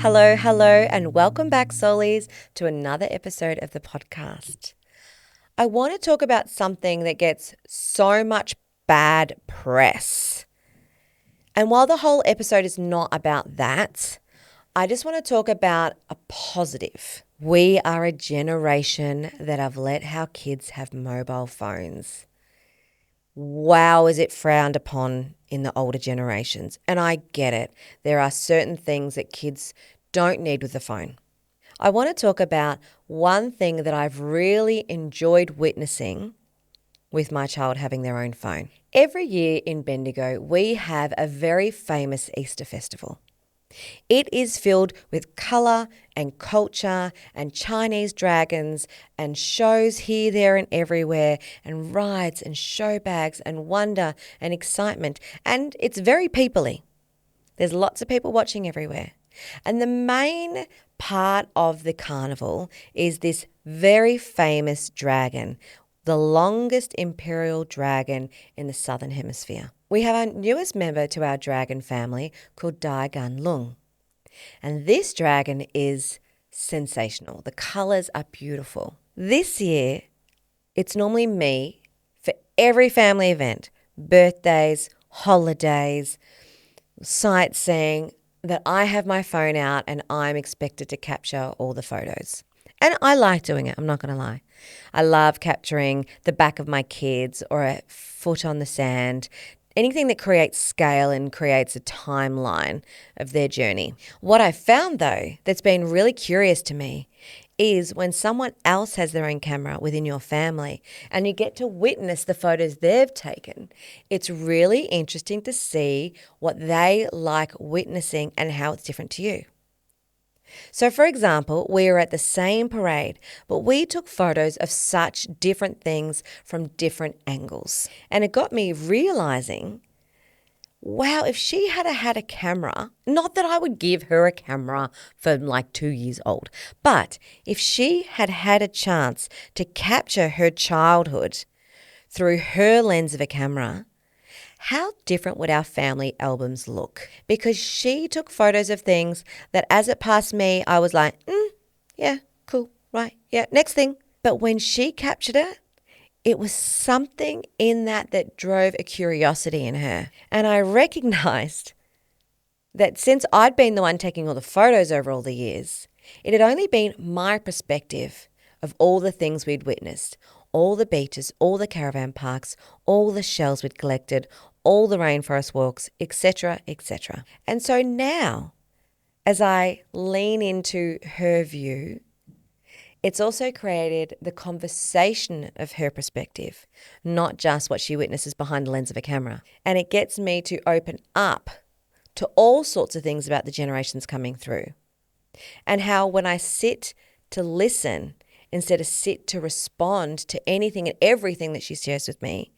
Hello, hello, and welcome back, Soulies, to another episode of the podcast. I want to talk about something that gets so much bad press. And while the whole episode is not about that, I just want to talk about a positive. We are a generation that have let our kids have mobile phones. Wow, is it frowned upon in the older generations? And I get it. There are certain things that kids don't need with the phone. I want to talk about one thing that I've really enjoyed witnessing with my child having their own phone. Every year in Bendigo, we have a very famous Easter festival. It is filled with colour and culture and Chinese dragons and shows here, there and everywhere and rides and show bags and wonder and excitement. And it's very people-y. There's lots of people watching everywhere. And the main part of the carnival is this very famous dragon, the longest imperial dragon in the Southern Hemisphere. We have our newest member to our dragon family called Dai Gan Lung. And this dragon is sensational. The colours are beautiful. This year, it's normally me for every family event, birthdays, holidays, sightseeing, that I have my phone out and I'm expected to capture all the photos. And I like doing it, I'm not going to lie. I love capturing the back of my kids or a foot on the sand, anything that creates scale and creates a timeline of their journey. What I found though that's been really curious to me is when someone else has their own camera within your family and you get to witness the photos they've taken, it's really interesting to see what they like witnessing and how it's different to you. So for example, we were at the same parade, but we took photos of such different things from different angles. And it got me realizing, wow, if she had had a camera, not that I would give her a camera for like 2 years old, but if she had had a chance to capture her childhood through her lens of a camera, how different would our family albums look? Because she took photos of things that as it passed me, I was like, yeah, cool, right, yeah, next thing. But when she captured it, it was something in that drove a curiosity in her. And I recognized that since I'd been the one taking all the photos over all the years, it had only been my perspective of all the things we'd witnessed, all the beaches, all the caravan parks, all the shells we'd collected, all the rainforest walks, etc., etc. And so now, as I lean into her view, it's also created the conversation of her perspective, not just what she witnesses behind the lens of a camera. And it gets me to open up to all sorts of things about the generations coming through. And how when I sit to listen instead of sit to respond to anything and everything that she shares with me,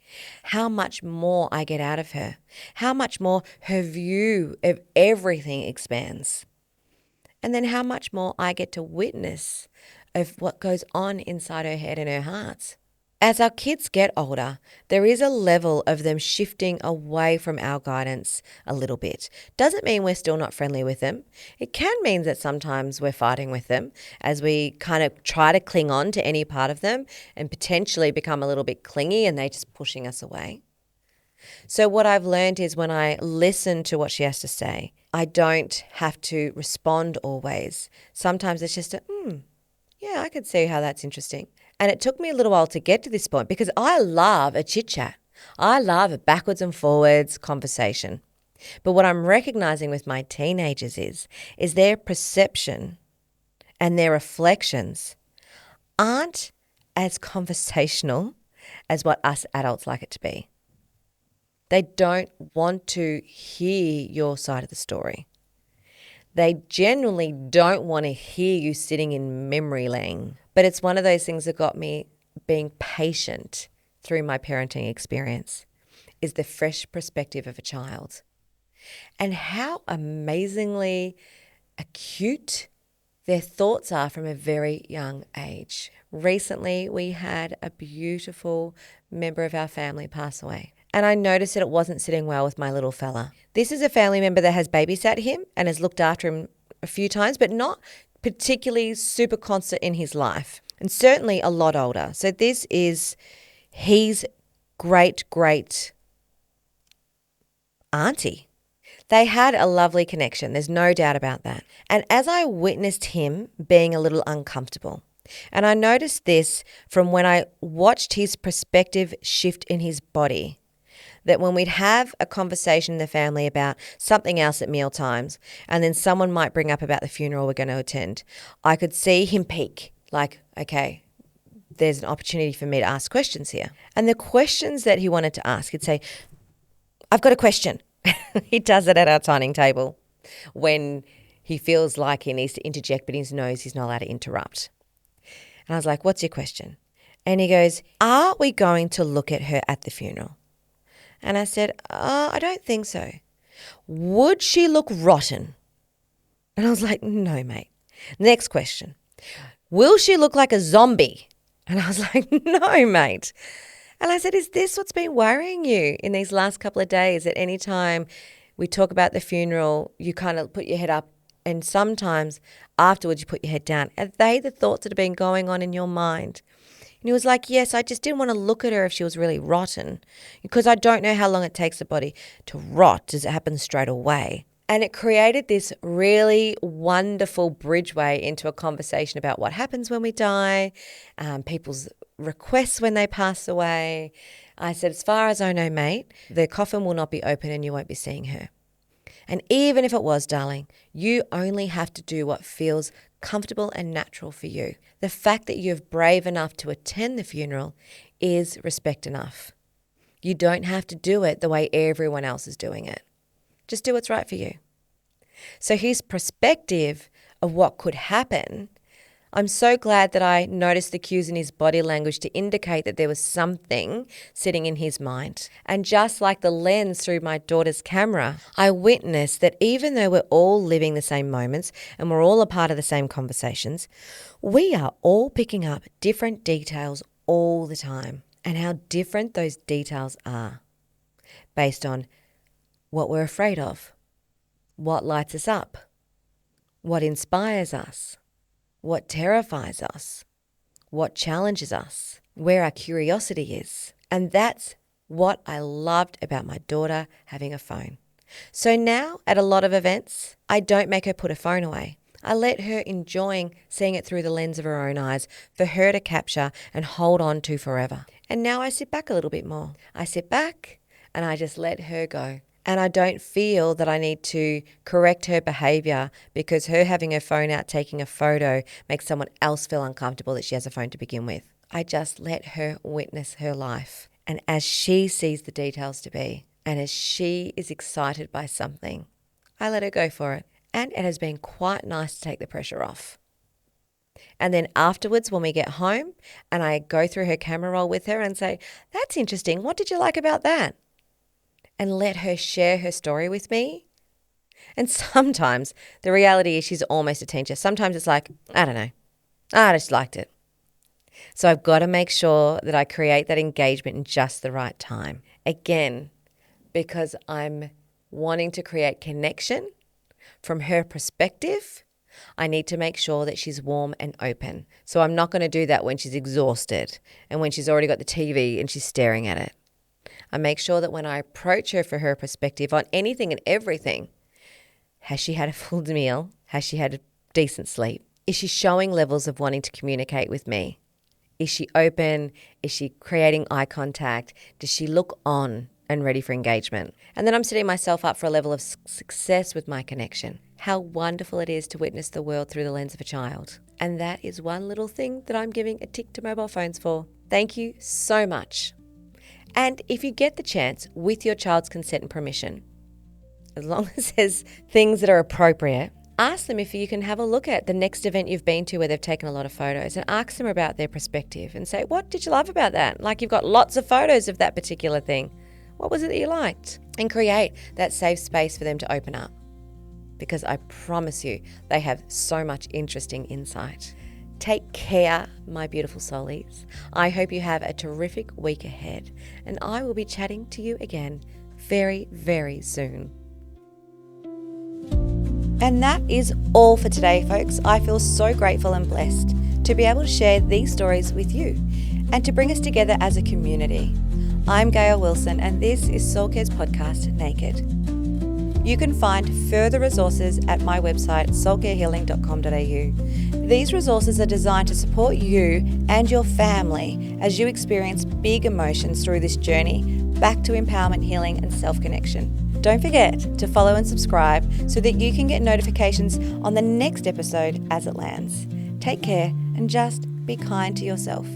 how much more I get out of her, how much more her view of everything expands. And then how much more I get to witness of what goes on inside her head and her heart. As our kids get older, there is a level of them shifting away from our guidance a little bit. Doesn't mean we're still not friendly with them. It can mean that sometimes we're fighting with them as we kind of try to cling on to any part of them and potentially become a little bit clingy and they're just pushing us away. So what I've learned is when I listen to what she has to say, I don't have to respond always. Sometimes it's just yeah, I could see how that's interesting. And it took me a little while to get to this point because I love a chit chat. I love a backwards and forwards conversation. But what I'm recognizing with my teenagers is their perception and their reflections aren't as conversational as what us adults like it to be. They don't want to hear your side of the story. They genuinely don't want to hear you sitting in memory lane. But it's one of those things that got me being patient through my parenting experience, is the fresh perspective of a child. And how amazingly acute their thoughts are from a very young age. Recently, we had a beautiful member of our family pass away. And I noticed that it wasn't sitting well with my little fella. This is a family member that has babysat him and has looked after him a few times, but not particularly super constant in his life, and certainly a lot older. So this is his great auntie. They had a lovely connection. There's no doubt about that. And as I witnessed him being a little uncomfortable, and I noticed this from when I watched his perspective shift in his body, that when we'd have a conversation in the family about something else at meal times, and then someone might bring up about the funeral we're going to attend, I could see him peak, like, okay, there's an opportunity for me to ask questions here. And the questions that he wanted to ask, he'd say, I've got a question. He does it at our dining table when he feels like he needs to interject, but he knows he's not allowed to interrupt. And I was like, what's your question? And he goes, are we going to look at her at the funeral? And I said, I don't think so. Would she look rotten? And I was like, no, mate. Next question. Will she look like a zombie? And I was like, no, mate. And I said, is this what's been worrying you in these last couple of days? At any time we talk about the funeral, you kind of put your head up, and sometimes afterwards you put your head down. Are they the thoughts that have been going on in your mind? And he was like, yes, I just didn't want to look at her if she was really rotten, because I don't know how long it takes the body to rot. Does it happen straight away? And it created this really wonderful bridgeway into a conversation about what happens when we die, people's requests when they pass away. I said, as far as I know, mate, the coffin will not be open and you won't be seeing her. And even if it was, darling, you only have to do what feels comfortable and natural for you. The fact that you're brave enough to attend the funeral is respect enough. You don't have to do it the way everyone else is doing it. Just do what's right for you. So his perspective of what could happen, I'm so glad that I noticed the cues in his body language to indicate that there was something sitting in his mind. And just like the lens through my daughter's camera, I witnessed that even though we're all living the same moments and we're all a part of the same conversations, we are all picking up different details all the time, and how different those details are based on what we're afraid of, what lights us up, what inspires us, what terrifies us, what challenges us, where our curiosity is. And that's what I loved about my daughter having a phone. So now at a lot of events, I don't make her put her phone away. I let her enjoying seeing it through the lens of her own eyes for her to capture and hold on to forever. And now I sit back a little bit more. I sit back and I just let her go. And I don't feel that I need to correct her behavior because her having her phone out taking a photo makes someone else feel uncomfortable that she has a phone to begin with. I just let her witness her life. And as she sees the details to be, and as she is excited by something, I let her go for it. And it has been quite nice to take the pressure off. And then afterwards, when we get home and I go through her camera roll with her and say, that's interesting. What did you like about that? And let her share her story with me. And sometimes the reality is she's almost a teenager. Sometimes it's like, I don't know. I just liked it. So I've got to make sure that I create that engagement in just the right time. Again, because I'm wanting to create connection from her perspective, I need to make sure that she's warm and open. So I'm not going to do that when she's exhausted and when she's already got the TV and she's staring at it. I make sure that when I approach her for her perspective on anything and everything, has she had a full meal? Has she had a decent sleep? Is she showing levels of wanting to communicate with me? Is she open? Is she creating eye contact? Does she look on and ready for engagement? And then I'm setting myself up for a level of success with my connection. How wonderful it is to witness the world through the lens of a child. And that is one little thing that I'm giving a tick to mobile phones for. Thank you so much. And if you get the chance, with your child's consent and permission, as long as there's things that are appropriate, ask them if you can have a look at the next event you've been to where they've taken a lot of photos, and ask them about their perspective and say, what did you love about that? Like, you've got lots of photos of that particular thing. What was it that you liked? And create that safe space for them to open up. Because I promise you, they have so much interesting insight. Take care, my beautiful soulies. I hope you have a terrific week ahead, and I will be chatting to you again very, very soon. And that is all for today, folks. I feel so grateful and blessed to be able to share these stories with you and to bring us together as a community. I'm Gail Wilson, and this is Soul Care's podcast, Naked. You can find further resources at my website, soulcarehealing.com.au. These resources are designed to support you and your family as you experience big emotions through this journey back to empowerment, healing, and self-connection. Don't forget to follow and subscribe so that you can get notifications on the next episode as it lands. Take care and just be kind to yourself.